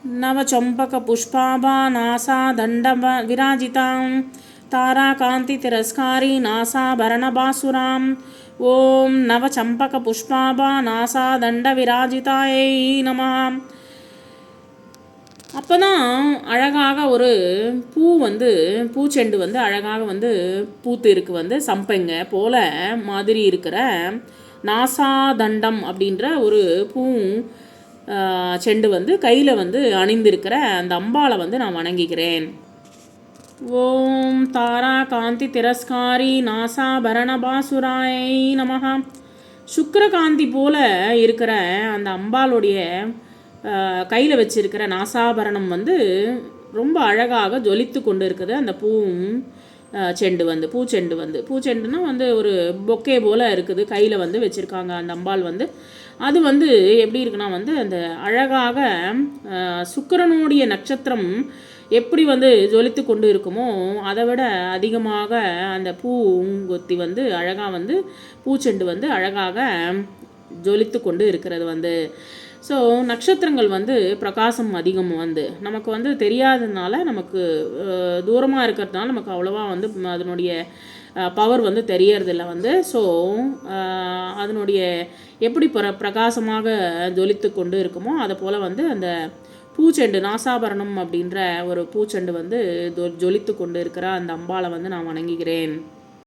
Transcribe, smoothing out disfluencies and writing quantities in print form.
नवचम्पकपुष्पाभा नासादण्डं विराजितां ताराकान्तितिरस्कारी नासाभरणभासुरां ॐ नवचम्पकपुष्पाभा नासादण्डविराजितायै नमः. அப்போ தான் அழகாக ஒரு பூ பூச்செண்டு அழகாக பூத்து இருக்கு சம்பங்க போல மாதிரி இருக்கிற நாசாதண்டம் அப்படின்ற ஒரு பூ செண்டு கையில் அணிந்திருக்கிற அந்த அம்பாளை நான் வணங்கிக்கிறேன். ஓம் தாரா காந்தி திரஸ்காரி நாசாபரணபாசுராயை நமஹ. சுக்கரகாந்தி போல இருக்கிற அந்த அம்பாளுடைய கையில் வச்சிருக்கிற நாசாபரணம் ரொம்ப அழகாக ஜொலித்து கொண்டு இருக்குது. அந்த செண்டு பூச்செண்டுனா ஒரு பொக்கே போல் இருக்குது, கையில் வச்சுருக்காங்க அந்த அம்பாள். அது எப்படி இருக்குன்னா அந்த அழகாக சுக்கிரனுடைய நட்சத்திரம் எப்படி ஜொலித்து கொண்டு இருக்குமோ அதை விட அதிகமாக அந்த பூங்கொத்தி அழகாக பூச்செண்டு அழகாக ஜொலித்து கொண்டு இருக்கிறது. ஸோ நட்சத்திரங்கள் பிரகாசம் அதிகம் நமக்கு தெரியாததுனால, நமக்கு தூரமாக இருக்கிறதுனால நமக்கு அவ்வளோவா அதனுடைய பவர் தெரியறதில்ல. ஸோ அதனுடைய எப்படி பிரகாசமாக ஜொலித்து கொண்டு இருக்குமோ அதை போல் அந்த பூச்செண்டு நாசாபரணம் அப்படின்ற ஒரு பூச்செண்டு ஜொலித்து கொண்டு இருக்கிற அந்த அம்பாளை நான் வணங்குகிறேன்.